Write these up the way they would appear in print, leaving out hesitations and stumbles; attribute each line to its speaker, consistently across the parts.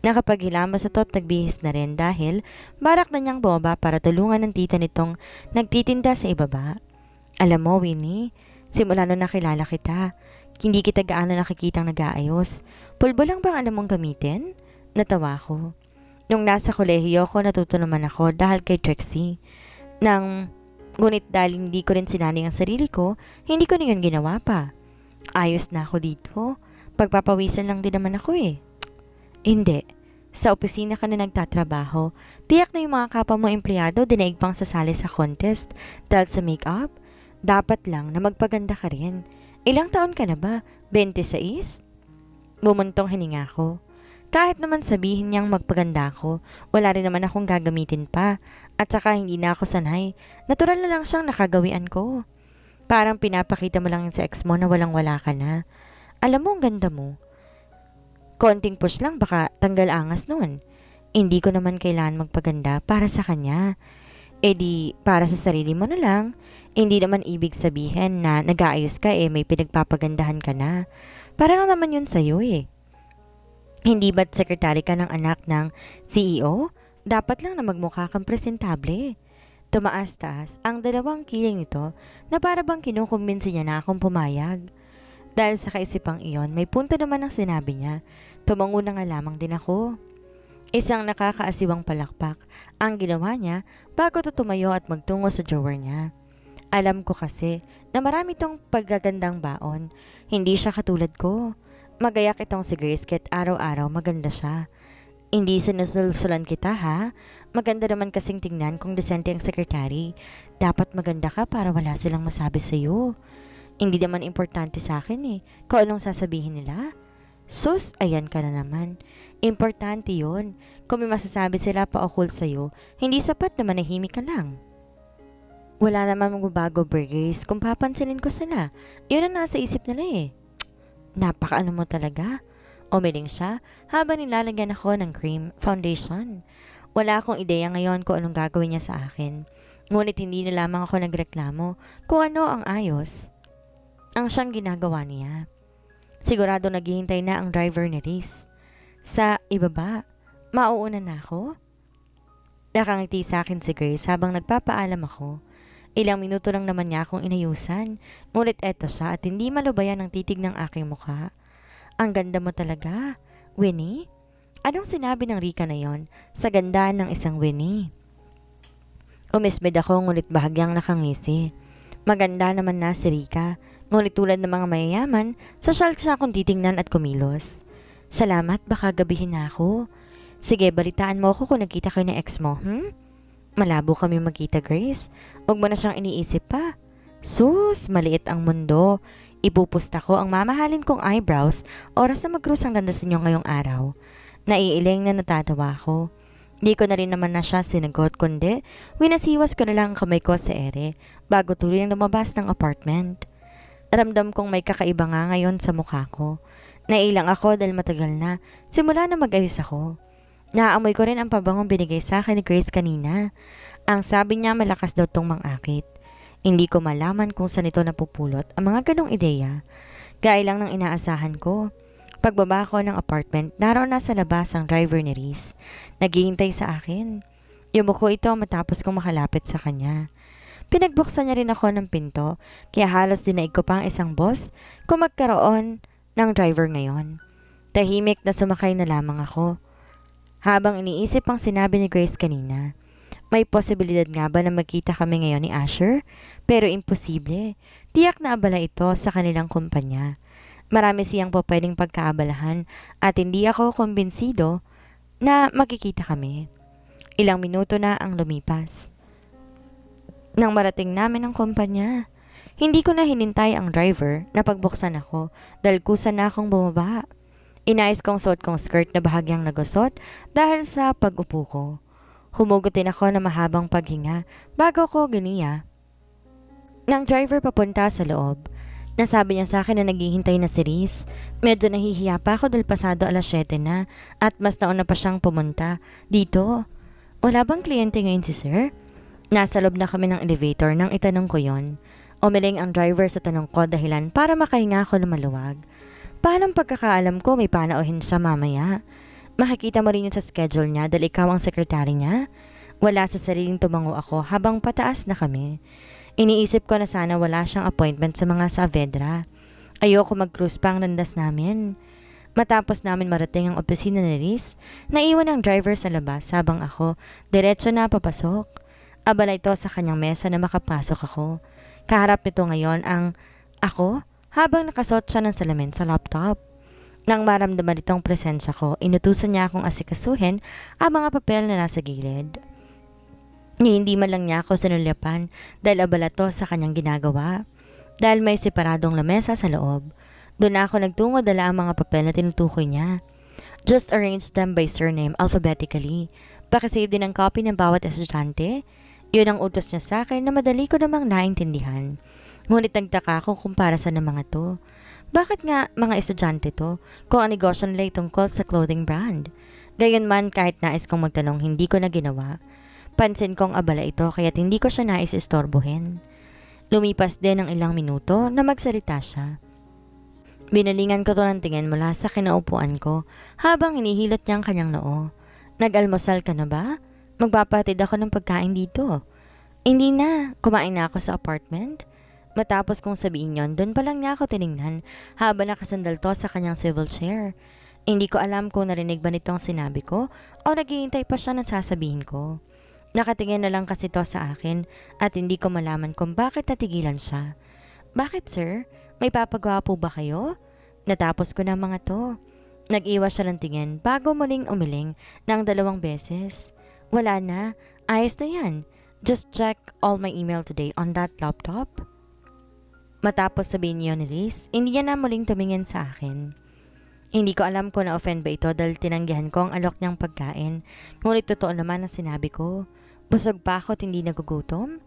Speaker 1: Nakapaghilamos na to't nagbihis na rin dahil barak na niyang bumaba para tulungan ng tita nitong nagtitinda sa ibaba. Alam mo, Winnie, simula nung nakilala kita, hindi kita gaano nakikitang nag-aayos. Pulbo lang bang alam mong gamitin? Natawa ko. Nung nasa kolehiyo ko, natuto naman ako dahil kay Trixie. Ngunit dahil hindi ko rin sinanay ang sarili ko, hindi ko na yun ginawa pa. Ayos na ako dito. Pagpapawisan lang din naman ako eh. Hindi. Sa opisina ka na nagtatrabaho, tiyak na yung mga kapwa mo empleyado dinaig pang sasali sa contest dahil sa make-up. Dapat lang na magpaganda ka rin. Ilang taon ka na ba? 26? Bumuntong hininga ko. Kahit naman sabihin niyang magpaganda ako, wala rin naman akong gagamitin pa. At saka hindi na ako sanay. Natural na lang siyang nakagawian ko. Parang pinapakita mo lang sa ex mo na walang-wala ka na. Alam mo, ang ganda mo. Konting push lang, baka tanggal angas nun. Hindi ko naman kailangan magpaganda para sa kanya. E di, para sa sarili mo na lang. Hindi naman ibig sabihin na nag-aayos ka may pinagpapagandahan ka na. Parang naman yun sa'yo eh. Hindi ba't sekretary ka ng anak ng CEO? Dapat lang na magmukha kang presentable. Tumaas-taas ang dalawang kiling nito na para bang kinukumbinsi niya na akong pumayag. Dahil sa kaisipang iyon, may punto naman ang sinabi niya. Tumango na nga lamang din ako. Isang nakakaasiwang palakpak ang ginawa niya bago tumayo at magtungo sa drawer niya. Alam ko kasi na marami tong paggagandang baon. Hindi siya katulad ko. Magayak itong si Grace kahit araw-araw maganda siya. Hindi sinusulsulan kita ha. Maganda naman kasing tingnan kung desente ang sekretary. Dapat maganda ka para wala silang masabi sa'yo. Hindi naman importante sa akin kung anong sasabihin nila. Sus, ayan ka na naman. Importante yon. Kung may masasabi sila pa-okul sa'yo, hindi sapat na manahimik ka lang. Wala naman magbabago, Burgers, kung papansinin ko sila. Yun ang nasa isip nila Napakaano mo talaga. Umiling siya habang nilalagyan ako ng cream foundation. Wala akong ideya ngayon kung anong gagawin niya sa akin. Ngunit hindi na lamang ako nagreklamo kung ano ang ayos ang siyang ginagawa niya. Sigurado naghihintay na ang driver ni Riz. Sa ibaba, mauuna na ako? Nakangiti sa akin si Grace habang nagpapaalam ako. Ilang minuto lang naman niya akong inayusan. Ngunit eto siya at hindi malubayan ang titig ng aking mukha. Ang ganda mo talaga, Winnie. Anong sinabi ng Rika na yon sa ganda ng isang Winnie? Umisbed ako ngunit bahagyang nakangisi. Maganda naman na si Rika. Ngunit tulad ng mga mayayaman, sosyal siya akong titingnan at kumilos. Salamat, baka gabihin na ako. Sige, balitaan mo ako kung nagkita kayo ng ex mo, Malabo kami magkita, Grace. Huwag mo na siyang iniisip pa. Sus, maliit ang mundo. Ipupusta ko ang mamahalin kong eyebrows oras na mag-cruise ang landas ninyo ngayong araw. Naiiling na natatawa ko. Di ko na rin naman na siya sinagot kundi winasiwas ko na lang ang kamay ko sa ere bago tuloy ang lumabas ng apartment. Ramdam kong may kakaiba nga ngayon sa mukha ko. Nailang ako dahil matagal na simula na mag-ayos ako. Naamoy ko rin ang pabangong binigay sa akin ni Grace kanina. Ang sabi niya malakas daw tong mangakit. Hindi ko malaman kung saan ito napupulot ang mga ganong ideya. Gaya lang ng inaasahan ko. Pagbaba ko ng apartment, naroon na sa labas ang driver ni Riz. Naghihintay sa akin. Yumuko ito matapos kong makalapit sa kanya. Pinagbuksan niya rin ako ng pinto, kaya halos dinaig ko pa ang isang boss kung magkaroon ng driver ngayon. Tahimik na sumakay na lamang ako. Habang iniisip ang sinabi ni Grace kanina, may posibilidad nga ba na magkita kami ngayon ni Asher? Pero imposible. Tiyak na abala ito sa kanilang kumpanya. Marami siyang po pwedeng pagkaabalahan at hindi ako kumbinsido na makikita kami. Ilang minuto na ang lumipas. Nang marating namin ang kumpanya, hindi ko na hinintay ang driver na pagbuksan ako dahil kusa na akong bumaba. Inayos kong suot kong skirt na bahagyang nagusot dahil sa pag-upo ko. Humugutin ako na mahabang paghinga bago ko giniya. Nang driver papunta sa loob, nasabi niya sa akin na naghihintay na si Riz. Medyo nahihiya pa ako dahil pasado alas 7 na at mas nauna pa siyang pumunta dito. Wala bang kliyente ngayon si sir? Nasa loob na kami ng elevator nang itanong ko yon. Umiling ang driver sa tanong ko dahilan para makahinga ako na maluwag. Paanong pagkakaalam ko may panauhin siya mamaya? Makikita mo rin yun sa schedule niya dahil ikaw ang sekretary niya. Wala sa sariling tumango ako habang pataas na kami. Iniisip ko na sana wala siyang appointment sa mga Saavedra. Ayoko mag-cruise pa ang landas namin. Matapos namin marating ang opisina ni Riz, naiwan ang driver sa labas habang ako diretso na papasok. Abala ito sa kanyang mesa na makapasok ako. Kaharap nito ngayon ang ako habang nakasuot siya ng salamin sa laptop. Nang maramdaman itong presensya ko, inutusan niya akong asikasuhin ang mga papel na nasa gilid. Hindi man lang niya ako sinulyapan dahil abala to sa kanyang ginagawa. Dahil may separadong lamesa sa loob, doon ako nagtungo dala ang mga papel na tinutukoy niya. Just arrange them by surname alphabetically. Pakisave din ang copy ng bawat estudyante. Yun ang utos niya sa akin na madali ko namang naintindihan. Ngunit nagtaka ako kung para saan ang mga to. Bakit nga mga estudyante to kung ang negosyo nila tungkol sa clothing brand? Gayunman kahit nais kong magtanong hindi ko na ginawa. Pansin kong abala ito kaya't hindi ko siya nais istorbohin. Lumipas din ng ilang minuto na magsalita siya. Binalingan ko to ng tingin mula sa kinaupuan ko habang hinihilot niya ang kanyang noo. Nag-almusal ka na ba? Magpapatid ako ng pagkain dito. Hindi na, kumain na ako sa apartment. Matapos kong sabihin yon, doon pa lang niya ako tiningnan habang nakasandal to sa kanyang swivel chair. Hindi ko alam kung narinig ba nitong sinabi ko o naghihintay pa siya ng sasabihin ko. Nakatingin na lang kasi to sa akin at hindi ko malaman kung bakit natigilan siya. Bakit sir? May papagawa po ba kayo? Natapos ko na mga to. Nag-iwas siya ng tingin bago muling umiling ng 2 beses. Wala na. Ayos na yan. Just check all my email today on that laptop. Matapos sabihin niyo ni Liz, hindi niya na muling tumingin sa akin. Hindi ko alam kung na-offend ba ito dahil tinanggihan ko ang alok niyang pagkain. Ngunit totoo naman ang sinabi ko. Busog pa ako at hindi nagugutom.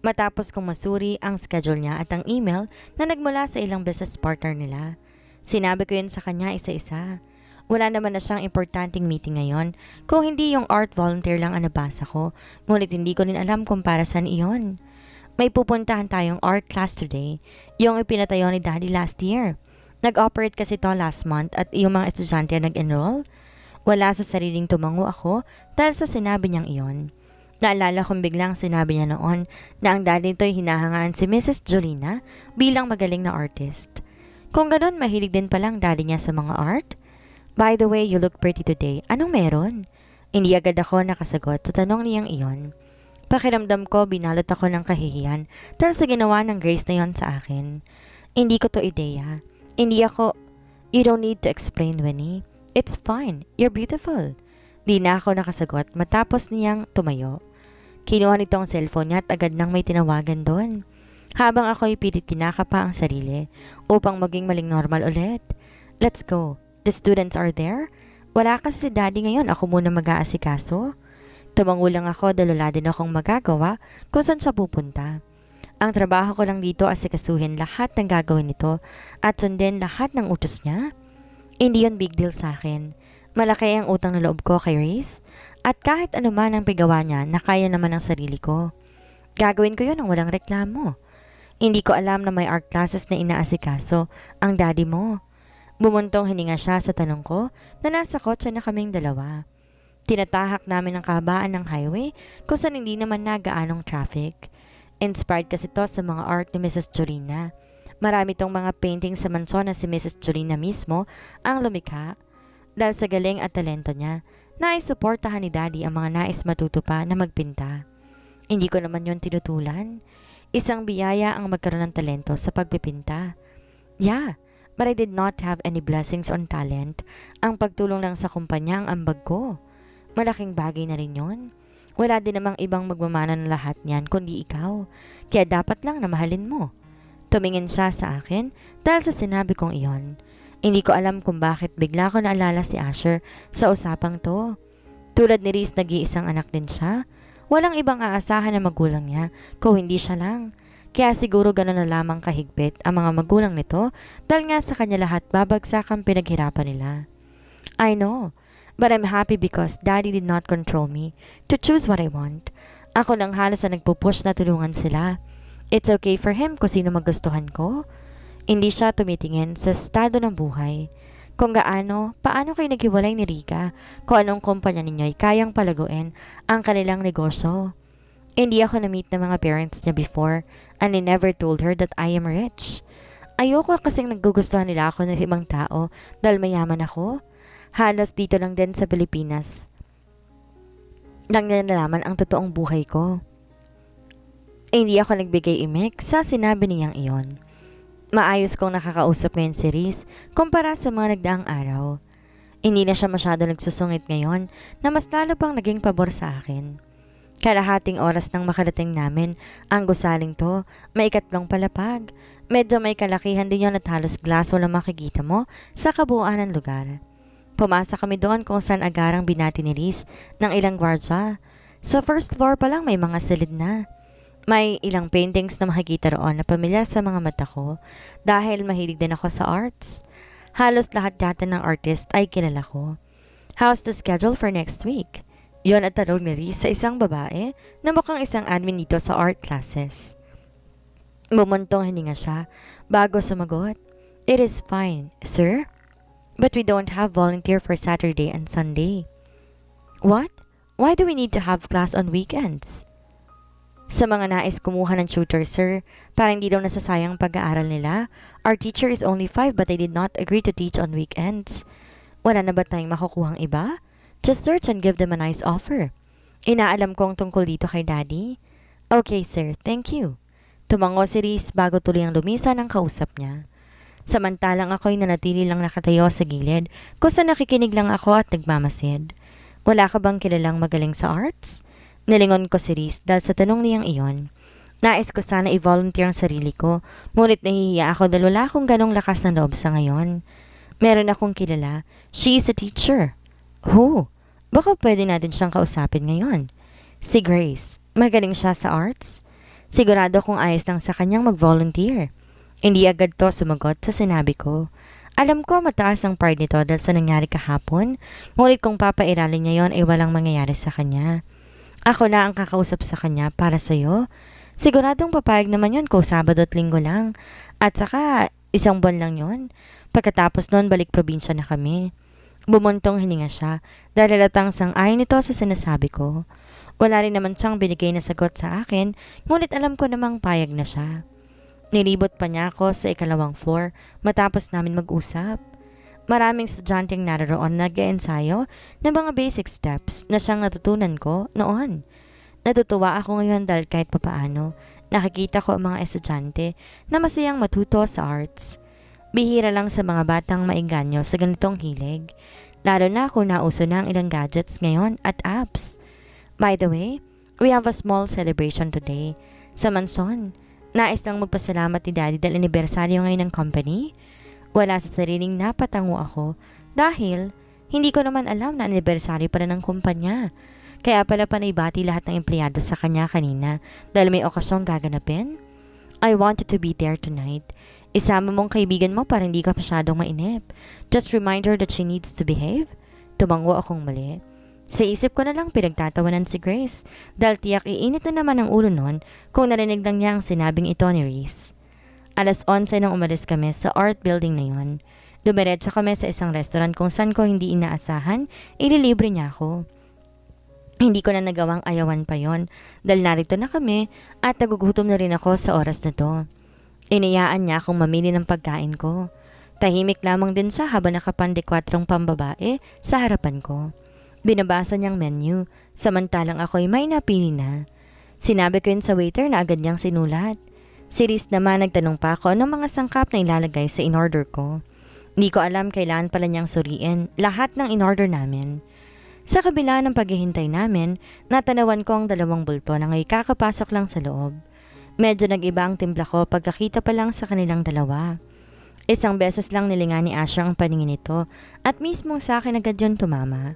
Speaker 1: Matapos kong masuri ang schedule niya at ang email na nagmula sa ilang business partner nila. Sinabi ko yun sa kanya isa-isa. Wala naman na siyang importanteng meeting ngayon kung hindi yung art volunteer lang ang nabasa ko. Ngunit hindi ko rin alam kung para saan iyon. May pupuntahan tayong art class today, yung ipinatayo ni Daddy last year. Nag-operate kasi to last month at yung mga estudyante nag-enroll. Wala sa sariling tumango ako dahil sa sinabi niyang iyon. Naalala kong biglang sinabi niya noon na ang daddy nito'y hinahangaan si Mrs. Jolina bilang magaling na artist. Kung ganon, mahilig din palang daddy niya sa mga art. By the way, you look pretty today. Anong meron? Hindi agad ako nakasagot sa tanong niyang iyon. Pakiramdam ko, binalot ako ng kahihiyan dahil sa ginawa ng Grace na yon sa akin. Hindi ko to ideya. Hindi ako, you don't need to explain, Winnie. It's fine. You're beautiful. Di na ako nakasagot matapos niyang tumayo. Kinuha nito ang cellphone niya at agad nang may tinawagan doon. Habang ako'y pilit kinakapa ang sarili upang maging maling normal ulit. Let's go. The students are there? Wala kasi si Daddy ngayon. Ako muna mag-aasikaso. Tumango lang ako dahil wala din akong magagawa kung saan siya pupunta. Ang trabaho ko lang dito asikasuhin lahat ng gagawin nito at sundin lahat ng utos niya. Hindi yun big deal sa akin. Malaki ang utang na loob ko kay Riz at kahit ano man ang pigawa niya na kaya naman ng sarili ko. Gagawin ko yun ng walang reklamo. Hindi ko alam na may art classes na inaasikaso ang daddy mo. Bumuntong hininga siya sa tanong ko na nasa kotse na kaming dalawa. Tinatahak namin ang kahabaan ng highway kung saan hindi naman nagaanong traffic. Inspired kasi to sa mga art ni Mrs. Jolina. Marami tong mga painting sa mansyon na si Mrs. Jolina mismo ang lumikha. Dahil sa galing at talento niya, naisuportahan ni Daddy ang mga nais matuto pa na magpinta. Hindi ko naman yon tinutulan. Isang biyaya ang magkaroon ng talento sa pagpipinta. Yeah, but I did not have any blessings on talent. Ang pagtulong lang sa kumpanya ang ambag ko. Malaking bagay na rin yun. Wala din namang ibang magmamana ng lahat niyan kundi ikaw. Kaya dapat lang na mahalin mo. Tumingin siya sa akin dahil sa sinabi kong iyon. Hindi ko alam kung bakit bigla ko naalala si Asher sa usapang to. Tulad ni Riz, nag-iisang anak din siya. Walang ibang aasahan na magulang niya kung hindi siya lang. Kaya siguro gano'n na lamang kahigpit ang mga magulang nito dahil nga sa kanya lahat babagsak ang pinaghirapan nila. I know. But I'm happy because Daddy did not control me to choose what I want. Ako lang halos na nagpupush na tulungan sila. It's okay for him kung sino magustuhan ko. Hindi siya tumitingin sa estado ng buhay. kung paano kayo naghiwalay ni Rika, kung anong kumpanya ninyo ay kayang palaguin ang kanilang negosyo. Hindi ako na-meet ng mga parents niya before and I never told her that I am rich. Ayoko kasing nagugustuhan nila ako ng ibang tao dahil mayaman ako. Halos dito lang din sa Pilipinas nang nalaman ang totoong buhay ko. Hindi ako nagbigay imik sa sinabi niyang iyon. Maayos kong nakakausap ngayon si Riz kumpara sa mga nagdaang araw. Hindi na siya masyado nagsusungit ngayon na mas lalo pang naging pabor sa akin. Kalahating oras nang makarating namin ang gusaling to, may ikatlong palapag. Medyo may kalakihan din yun at halos glaso lang makikita mo sa kabuuan ng lugar. Pumasa kami doon kung saan agarang binati ni Riz ng ilang gwardya. Sa first floor pa lang may mga silid na. May ilang paintings na makikita roon na pamilyar sa mga mata ko dahil mahilig din ako sa arts. Halos lahat yata ng artist ay kilala ko. How's the schedule for next week? Yon at tanong ni Riz sa isang babae na mukhang isang admin dito sa art classes. Bumuntong hininga siya bago sumagot. It is fine, sir. But we don't have volunteer for Saturday and Sunday. What? Why do we need to have class on weekends? Sa mga nais kumuha ng tutor, sir, para hindi daw nasasayang pag-aaral nila. Our teacher is only 5 but they did not agree to teach on weekends. Wala na ba tayong makukuhang iba? Just search and give them a nice offer. Inaalam kong tungkol dito kay Daddy. Okay, sir. Thank you. Tumango si Riz bago tuloy ang lumisa ng kausap niya. Samantalang ako'y nanatili lang nakatayo sa gilid kung saan nakikinig lang ako at nagmamasid. Wala ka bang kilalang magaling sa arts? Nilingon ko si Riz dahil sa tanong niyang iyon. Nais ko sana i-volunteer ang sarili ko, ngunit nahihiya ako dahil wala akong ganong lakas ng loob sa ngayon. Meron akong kilala. She is a teacher. Who? Baka pwede natin siyang kausapin ngayon. Si Grace. Magaling siya sa arts. Sigurado kung ayos lang sa kanyang mag-volunteer. Hindi agad to sumagot sa sinabi ko. Alam ko mataas ang pride nito dahil sa nangyari kahapon, ngunit kung papairalin niya yon ay walang mangyayari sa kanya. Ako na ang kakausap sa kanya para sa'yo. Siguradong papayag naman yon kung Sabado at Linggo lang. At saka, isang buwan lang yon. Pagkatapos noon, balik probinsya na kami. Bumuntong hininga siya dahil halatang sang-ayon nito sa sinasabi ko. Wala rin naman siyang binigay na sagot sa akin, ngunit alam ko namang payag na siya. Nilibot pa niya ako sa ikalawang floor matapos namin mag-usap. Maraming estudyanteng naroon nag-ensayo ng mga basic steps na siyang natutunan ko noon. Natutuwa ako ngayon dahil kahit papaano, nakikita ko ang mga estudyante na masayang matuto sa arts. Bihira lang sa mga batang maiganyo sa ganitong hilig, lalo na kung nauso na ang ilang gadgets ngayon at apps. By the way, we have a small celebration today sa Manson. Nais lang magpasalamat ni Daddy dahil anibersaryo ngayon ng company. Wala sa sariling napatango ako dahil hindi ko naman alam na anibersaryo pala ng kumpanya. Kaya pala panaybati lahat ng empleyado sa kanya kanina dahil may okasyong gaganapin. I wanted to be there tonight. Isama mong kaibigan mo para hindi ka masyadong mainip. Just remind her that she needs to behave. Tumango akong mali. Sa isip ko na lang pinagtatawanan si Grace dahil tiyak iinit na naman ang ulo nun kung narinig lang niya ang sinabing ito ni Riz. 11:00 nang umalis kami sa art building na yon. Dumiretso kami sa isang restaurant kung saan ko hindi inaasahan, ililibre niya ako. Hindi ko na nagawang ayawan pa yon dahil narito na kami at nagugutom na rin ako sa oras na to. Iniyaan niya akong mamili ng pagkain ko. Tahimik lamang din siya habang nakapandekwatrong pambabae sa harapan ko. Binabasa niyang menu, samantalang ako'y may napili na. Sinabi ko yun sa waiter na agad niyang sinulat. Si Riz naman nagtanong pa ako ng mga sangkap na ilalagay sa in-order ko. Hindi ko alam kailan pala niyang suriin lahat ng in-order namin. Sa kabila ng paghihintay namin, natanawan ko ang 2 bulto na ngayon kakapasok lang sa loob. Medyo nag-iba ang timpla ko pagkakita pa lang sa kanilang dalawa. Isang beses lang nilingan ni Asha ang paningin nito at mismong sa akin agad yun tumama.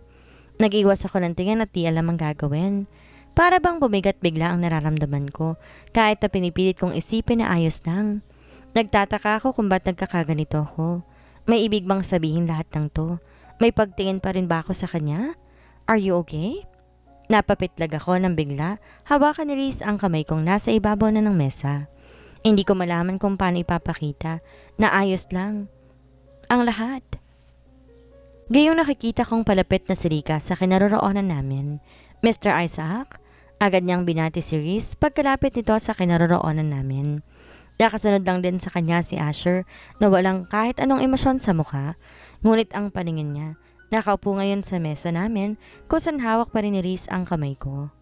Speaker 1: Nag-iwas ako ng tingin at di alam ang gagawin. Para bang bumigat bigla ang nararamdaman ko kahit na pinipilit kong isipin na ayos lang. Nagtataka ako kung ba't nagkakaganito ako. May ibig bang sabihin lahat ng to? May pagtingin pa rin ba ako sa kanya? Are you okay? Napapitlag ako ng bigla, hawakan ni Riz ang kamay kong nasa ibabaw na ng mesa. Hindi ko malaman kung paano ipapakita na ayos lang ang lahat. Gayong nakikita kong palapit na si Rika sa kinaroroonan namin. Mr. Isaac? Agad niyang binati si Reese pagkalapit nito sa kinaroroonan namin. Nakasunod lang din sa kanya si Asher na walang kahit anong emosyon sa mukha. Ngunit ang paningin niya, nakaupo ngayon sa mesa namin kung saan hawak pa rin ni Reese ang kamay ko.